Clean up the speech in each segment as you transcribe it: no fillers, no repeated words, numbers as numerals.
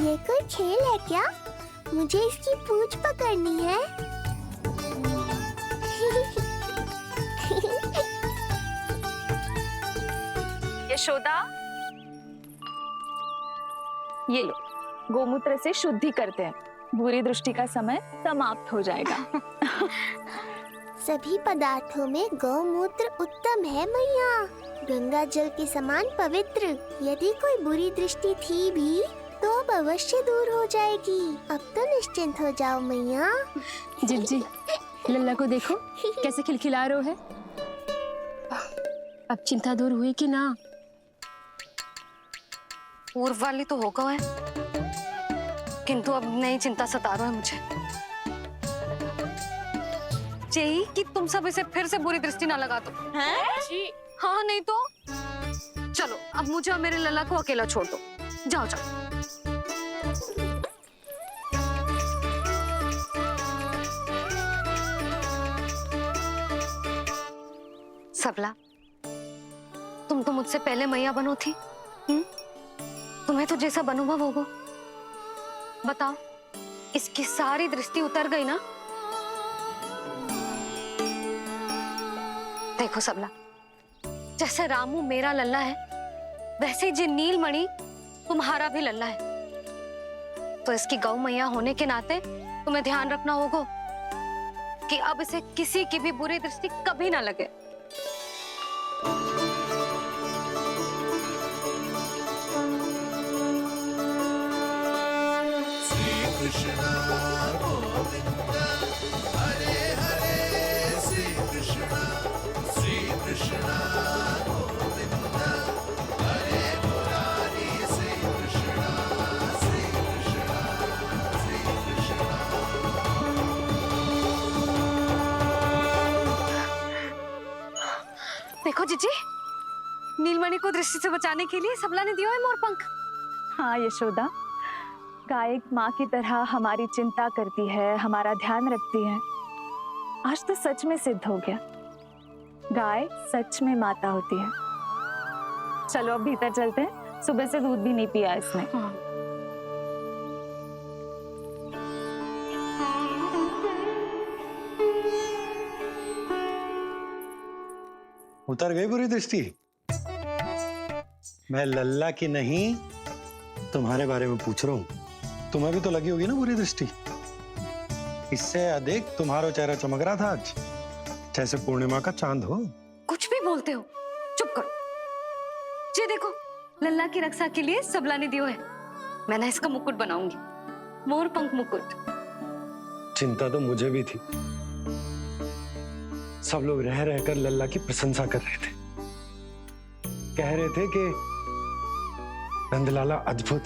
ये कोई खेल है क्या? मुझे इसकी पूंछ पकड़नी है। यशोदा, ये लो, गोमूत्र से शुद्धि करते हैं, बुरी दृष्टि का समय समाप्त हो जाएगा। सभी पदार्थों में गौमूत्र उत्तम है मैया, गंगा जल के समान पवित्र। यदि कोई बुरी दृष्टि थी भी तो अब अवश्य दूर हो जाएगी। अब तो निश्चिंत हो जाओ मैया। जिज्जी, लल्ला को देखो कैसे खिलखिला रहा है। अब चिंता दूर हुई कि ना? पूर्व वाली तो होगा है, किंतु अब नई चिंता सता रहा है मुझे। यही कि तुम सब इसे फिर से बुरी दृष्टि ना लगा दो। हैं? जी। हाँ नहीं तो चलो, अब मुझे और मेरे लल्ला को अकेला छोड़ दो। जाओ जाओ। सबला, तुम तो मुझसे पहले मैया बनो थी। तुम्हें तो जैसा बनूंगा होगा। बताओ, इसकी सारी दृष्टि उतर गई ना? देखो सबला, जैसे रामू मेरा लल्ला है, वैसे जी नीलमणि तुम्हारा भी लल्ला है। तो इसकी गौ मैया होने के नाते तुम्हें ध्यान रखना होगा कि अब इसे किसी की भी बुरी दृष्टि कभी ना लगे। कृष्णा गोविंद हरे हरे, श्री कृष्णा गोविंद हरे मुरारी, श्री कृष्णा श्री कृष्णा श्री कृष्णा। देखो जीजी, नीलमणि को दृष्टि से बचाने के लिए सबला ने दिया है मोरपंख। हाँ यशोदा, गाय एक माँ की तरह हमारी चिंता करती है, हमारा ध्यान रखती है। आज तो सच में सिद्ध हो गया, गाय सच में माता होती है। चलो अब भीतर चलते हैं, सुबह से दूध भी नहीं पिया इसने। उतर गई बुरी दृष्टि? मैं लल्ला की नहीं तुम्हारे बारे में पूछ रहा हूँ। तुम्हें भी तो लगी होगी ना बुरी दृष्टि? इससे अधिक तुम्हारा चेहरा चमक रहा था आज, जैसे पूर्णिमा का चांद हो। कुछ भी बोलते हो, चुप करो। ये देखो, लल्ला की रक्षा के लिए सबला ने दियो है। मैं ना इसका मुकुट बनाऊंगी, मोरपंख मुकुट। चिंता तो मुझे भी थी। सब लोग रह रहकर लल्ला की प्रशंसा कर रहे थे, कह रहे थे कि नंदलाला अद्भुत,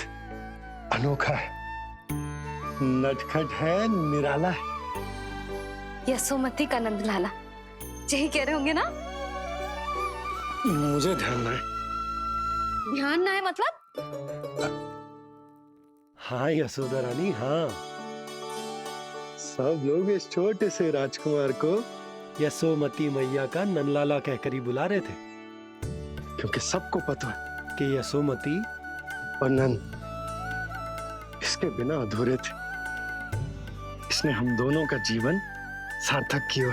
अनोखा है, नटखट है, निराला है। यशोमती का नंदलाला, यही कह रहे होंगे ना? मुझे ध्यान ना है। ध्यान ना है मतलब? हाँ यशोदा रानी, हाँ। सब लोग इस छोटे से राजकुमार को यशोमती मैया का नंदलाला कहकर ही बुला रहे थे, क्योंकि सबको पता है कि यशोमती और नंद इसके बिना अधूरे थे। इसने हम दोनों का जीवन सार्थक किया,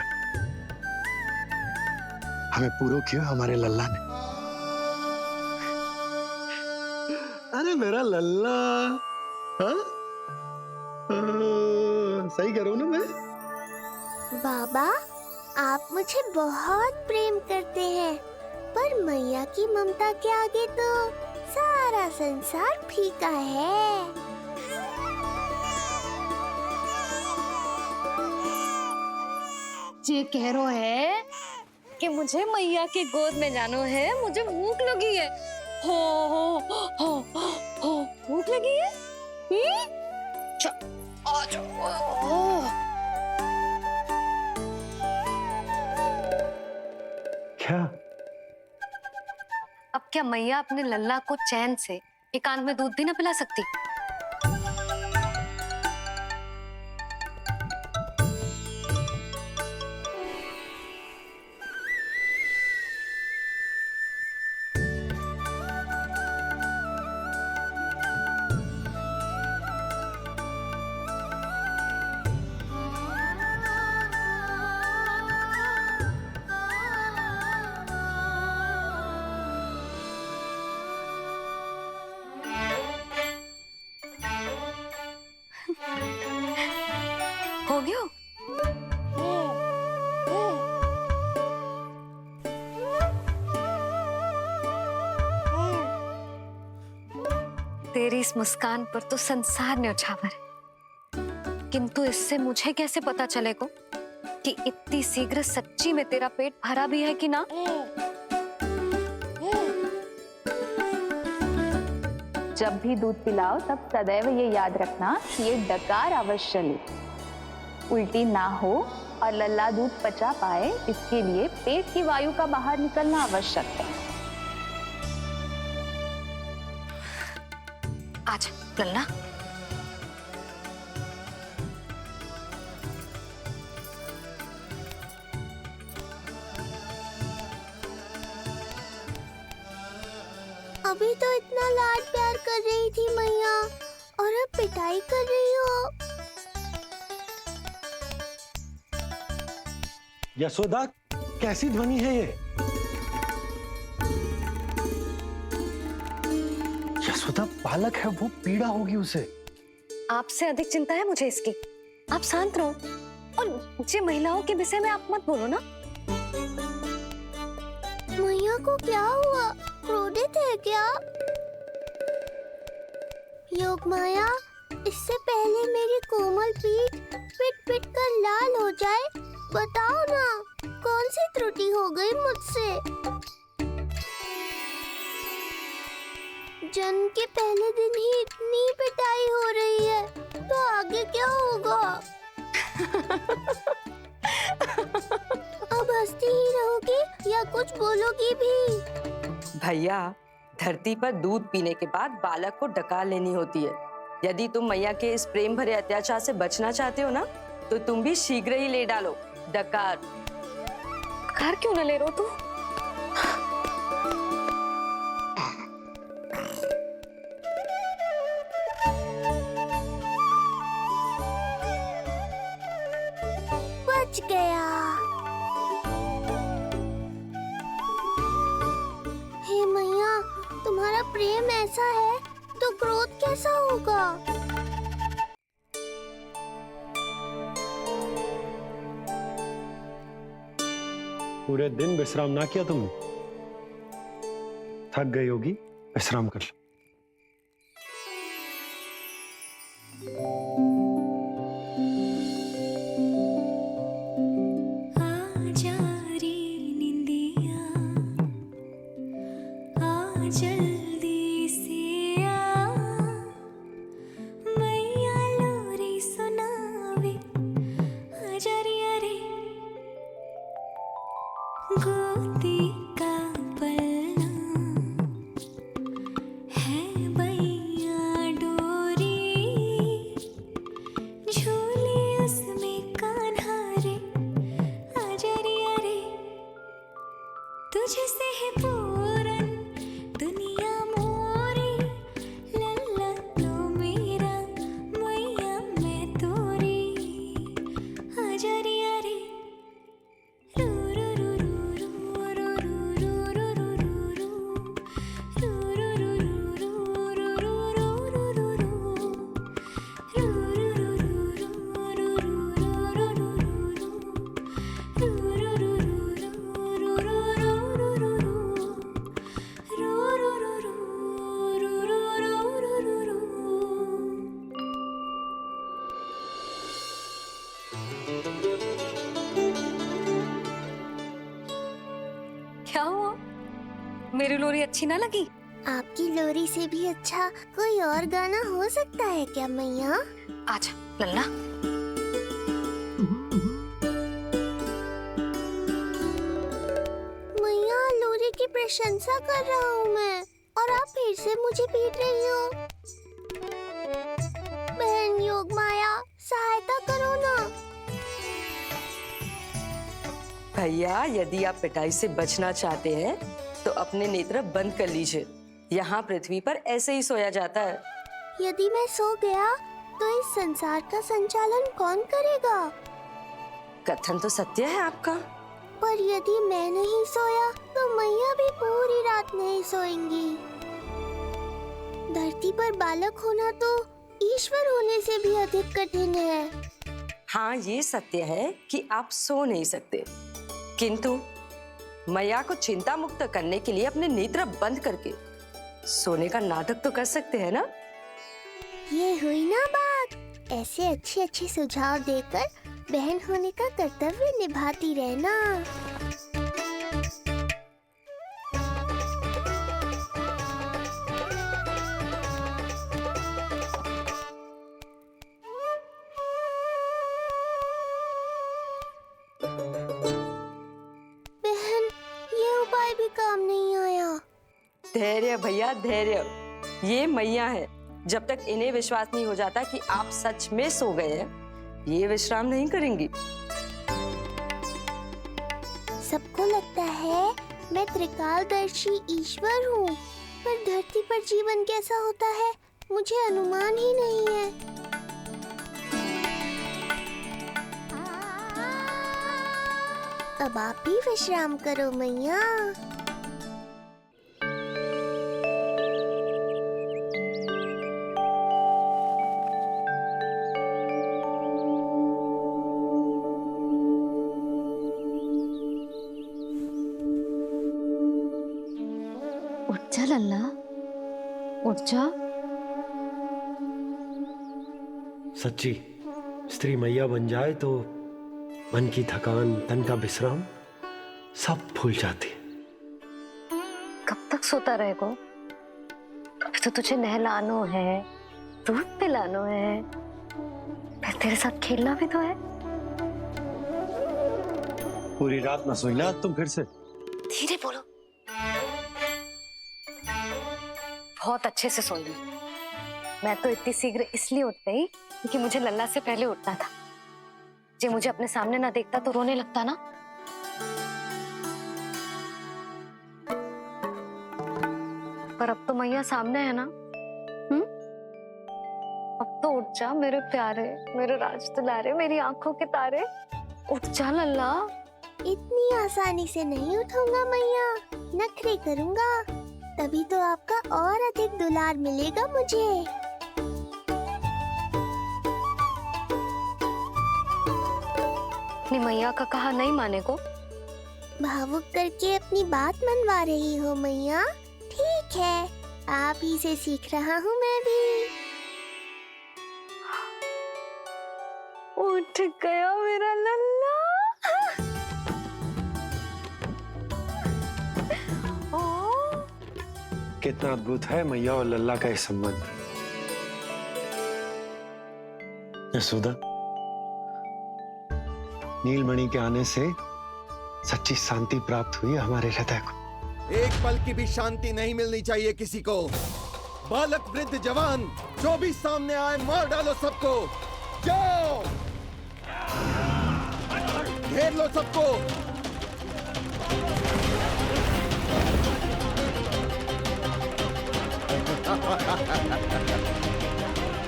हमें पूरा किया हमारे लल्ला ने। अरे मेरा लल्ला, हाँ? सही कह रहा हूं ना मैं? बाबा, आप मुझे बहुत प्रेम करते हैं, पर मैया की ममता के आगे तो सारा संसार फीका है। ये कह रो है कि मुझे मैया की गोद में जानो है, मुझे भूख लगी है। हो भूख लगी है? आ जाओ। क्या? अब क्या मैया अपने लल्ला को चैन से एकांत में दूध भी ना पिला सकती? तेरी इस मुस्कान पर तो संसार न्यौछावर है, किंतु इससे मुझे कैसे पता चलेगा कि इतनी शीघ्र सच्ची में तेरा पेट भरा भी है कि ना? जब भी दूध पिलाओ तब सदैव ये याद रखना कि ये डकार अवश्य ले। उल्टी ना हो और लल्ला दूध पचा पाए, इसके लिए पेट की वायु का बाहर निकलना आवश्यक है। आज लल्ला, अभी तो इतना लाड प्यार कर रही थी मैया, और अब पिटाई कर रही हो। यशोदा, कैसी ध्वनि है ये? यशोदा, बालक है वो, पीड़ा होगी उसे। आपसे अधिक चिंता है मुझे इसकी। आप शांत रहो, और जे महिलाओं के विषय में आप मत बोलो ना। मैया को क्या हुआ? क्रोधित है क्या? योग माया, इससे पहले मेरी कोमल पीठ पिट पिट कर लाल हो जाए, बताओ ना कौन सी त्रुटि हो गई मुझसे? जन्म के पहले दिन ही इतनी पिटाई हो रही है, तो आगे क्या होगा? अब हंसती ही रहोगी या कुछ बोलोगी भी? भैया, धरती पर दूध पीने के बाद बालक को डकार लेनी होती है। यदि तुम मैया के इस प्रेम भरे अत्याचार से बचना चाहते हो ना, तो तुम भी शीघ्र ही ले डालो डकार। डकार क्यों न ले रहे हो तू? बच गया। हे मैया, तुम्हारा प्रेम ऐसा है तो क्रोध कैसा होगा? पूरे दिन विश्राम ना किया तुमने? थक गई होगी, विश्राम कर लो। जल्दी से आ, मैया लोरी सुनावे, आजा रे अरे गोदी का पलना है मैया डोरी, झूले उसमें कान्हा रे, आजा रे अरे तुझसे है पूरन दुनिया मोरी, लल्ला तो मेरा, मैया मैं तोरी, आजा रे अरे रू रू रू रू रू रू रू रू रू रू क्या हुआ? मेरी लोरी अच्छी ना लगी? आपकी लोरी से भी अच्छा कोई और गाना हो सकता है क्या मैया? आजा लल्ला। मैया, लोरी की प्रशंसा कर रहा हूँ मैं, और आप फिर से मुझे पीट रही हो। बहन योग माया, सहायता करो ना। भैया, यदि आप पिटाई से बचना चाहते हैं तो अपने नेत्र बंद कर लीजिए। यहाँ पृथ्वी पर ऐसे ही सोया जाता है। यदि मैं सो गया तो इस संसार का संचालन कौन करेगा? कथन तो सत्य है आपका। पर यदि मैं नहीं सोया तो मैया भी पूरी रात नहीं सोएंगी। धरती पर बालक होना तो ईश्वर होने से भी अधिक कठिन है। हाँ, ये सत्य है कि आप सो नहीं सकते, किंतु मैया को चिंता मुक्त करने के लिए अपने नेत्र बंद करके सोने का नाटक तो कर सकते हैं ना? ये हुई ना बात। ऐसे अच्छे अच्छे सुझाव देकर बहन होने का कर्तव्य निभाती रहना। बहन, ये उपाय भी काम नहीं आया। धैर्य भैया धैर्य, ये मैया है। जब तक इन्हें विश्वास नहीं हो जाता कि आप सच में सो गए हैं, ये विश्राम नहीं करेंगी। सबको लगता है मैं त्रिकालदर्शी ईश्वर हूँ, पर धरती पर जीवन कैसा होता है मुझे अनुमान ही नहीं है। अब आप भी विश्राम करो मैया। उठ जा लल्ला, उठ जा। सच्ची स्त्री मैया बन जाए तो मन की थकान, तन का विश्राम सब भूल जाती है। कब तक सोता रहेगा? अभी तो तुझे नहलानो है, दूध पिलानो है, फिर तेरे साथ खेलना भी तो है। पूरी रात न सोई ना तुम फिर से। धीरे बोलो। बहुत अच्छे से सोई हूँ। मैं तो इतनी शीघ्र इसलिए उठ गई क्योंकि मुझे लल्ला से पहले उठना था। जे मुझे अपने सामने ना देखता तो रोने लगता ना। पर अब तो मैया सामने है ना। अब तो उठ जा मेरे प्यारे, मेरे राज दुलारे, मेरी आंखों के तारे। उठ जा लल्ला। इतनी आसानी से नहीं उठूंगा मैया, नखरे करूंगा, तभी तो आपका और अधिक दुलार मिलेगा मुझे। अपनी मैया का कहा नहीं माने को। भावुक करके अपनी बात मनवा रही हो मैया। ठीक है, आप ही से सीख रहा हूँ मैं भी। उठ गया मेरा लल्ला। कितना अद्भुत है मैया और लल्ला का ये संबंध। यशोदा, नीलमणि के आने से सच्ची शांति प्राप्त हुई हमारे हृदय को। एक पल की भी शांति नहीं मिलनी चाहिए किसी को। बालक, वृद्ध, जवान, जो भी सामने आए मार डालो सबको। जाओ, घेर लो सबको।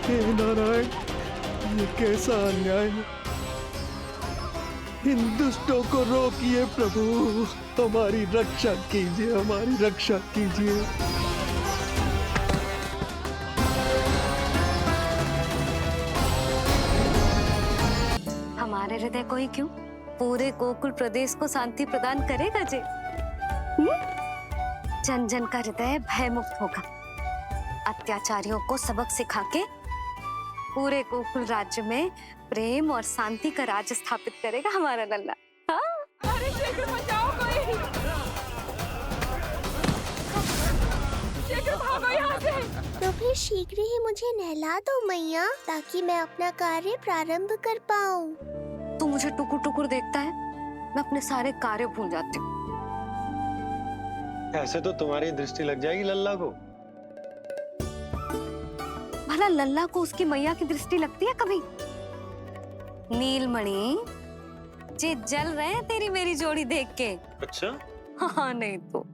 हे नारायण, ये कैसा अन्याय है। इन दुष्टों को रोकिए प्रभु, हमारी रक्षा कीजिए, हमारी रक्षा कीजिए। हमारे हृदय को ही क्यों, पूरे गोकुल प्रदेश को शांति प्रदान करेगा जे। जन जन का हृदय भयमुक्त होगा। अत्याचारियों को सबक सिखा के पूरे गोकुल राज्य में प्रेम और शांति का राज स्थापित करेगा हमारा लल्ला। हाँ? अरे शीघ्र बचाओ कोई, शीघ्र भागो यहाँ से। तो फिर शीघ्र ही मुझे नहला दो मैया, ताकि मैं अपना कार्य प्रारंभ कर पाऊँ। तू मुझे टुकुर टुकुर देखता है, मैं अपने सारे कार्य भूल जाती हूँ। ऐसे तो तुम्हारी दृष्टि लग जाएगी लल्ला को। भला लल्ला को उसकी मैया की दृष्टि लगती है कभी? नीलमणि जे जल रहे हैं तेरी मेरी जोड़ी देख के। अच्छा? हाँ नहीं तो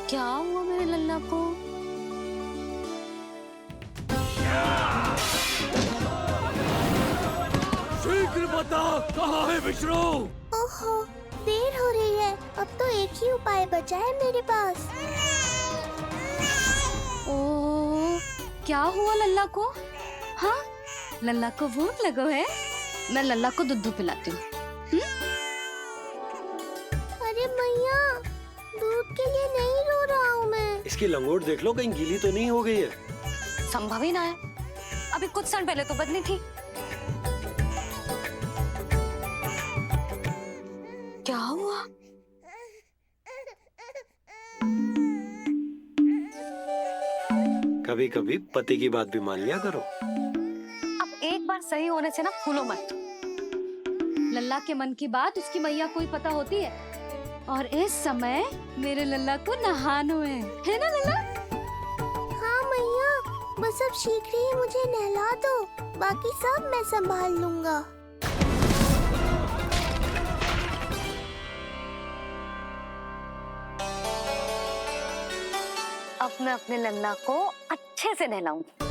क्या हुआ मेरे लल्ला को? शीघ्र बता, कहाँ है विष्णु? ओहो, देर हो रही है। अब तो एक ही उपाय बचा है मेरे पास। ओ, क्या हुआ लल्ला को? हाँ, लल्ला को भूख लगो है? मैं लल्ला को दूध पिलाती हूँ। अरे मैया, दूध के लिए नहीं रो रहा हूँ मैं। इसकी लंगोट देख लो, कहीं गीली तो नहीं हो गई है। संभव ही ना है, अभी कुछ क्षण पहले तो बदली थी। क्या हुआ? कभी कभी पति की बात भी मान लिया करो। अब एक बार सही होने से ना फूलो मत। लल्ला के मन की बात उसकी मैया को ही पता होती है, और इस समय मेरे लल्ला को नहानो है ना लल्ला? हाँ मैया, बस अब शीघ्र ही मुझे नहला दो, बाकी सब मैं संभाल लूंगा। अब मैं अपने लल्ला को अच्छे से नहलाऊंगी,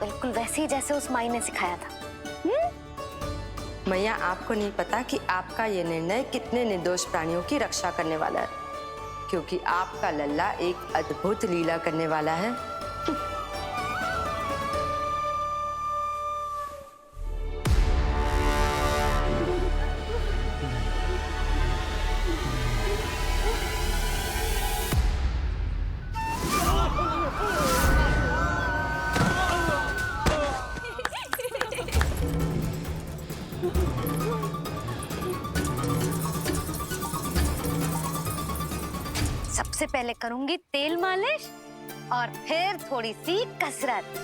बिल्कुल वैसे ही जैसे उस माई ने सिखाया था। मैया, आपको नहीं पता कि आपका ये निर्णय कितने निर्दोष प्राणियों की रक्षा करने वाला है, क्योंकि आपका लल्ला एक अद्भुत लीला करने वाला है। सबसे पहले करूंगी तेल मालिश और फिर थोड़ी सी कसरत।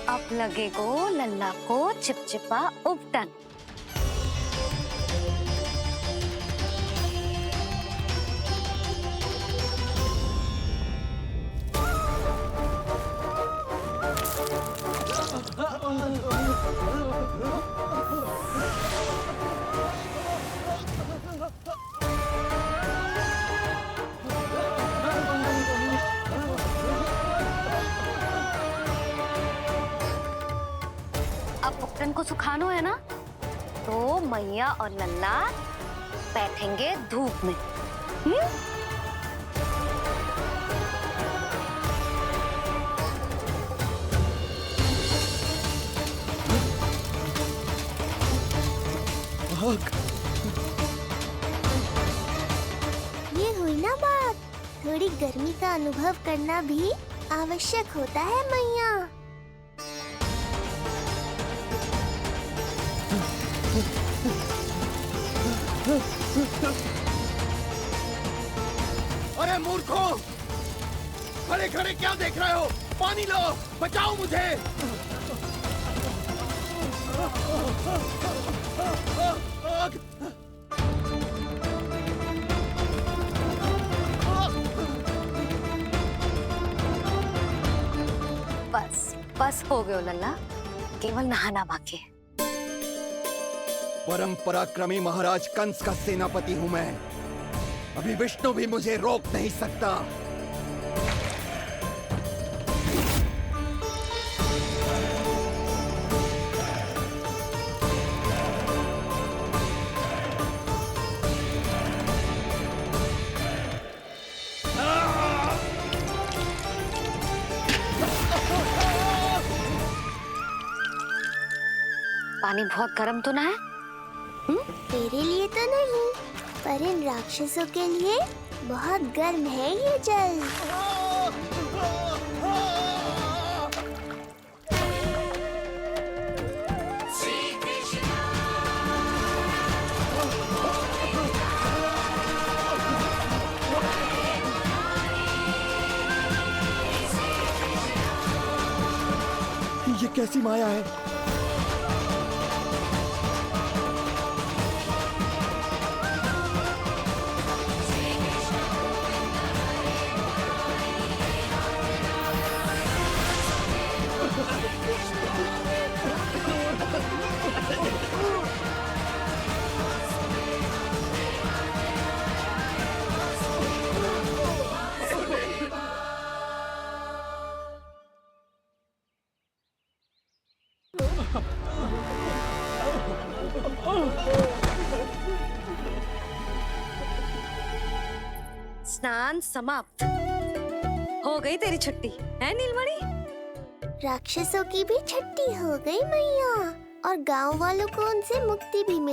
अब लगेगो लल्ला को चिपचिपा उपटन। अब उपटन को सुखानो है ना, तो मैया और लल्ला बैठेंगे धूप में। ये हुई ना बात, थोड़ी गर्मी का अनुभव करना भी आवश्यक होता है मैया। अरे मूर्खों, खड़े खड़े क्या देख रहे हो? पानी लो, बचाओ मुझे। आग! बस बस हो गयो लल्ला, केवल नहाना बाकी है। परम पराक्रमी महाराज कंस का सेनापति हूं मैं, अभी विष्णु भी मुझे रोक नहीं सकता। पानी बहुत गर्म तो ना है? तेरे लिए तो नहीं, पर इन राक्षसों के लिए बहुत गर्म है ये जल। ये कैसी माया है? स्नान समाप्त। हो गई तेरी छुट्टी है नीलमणि? राक्षसों की भी छुट्टी हो गई मैया, और गांव वालों को उनसे मुक्ति भी मिल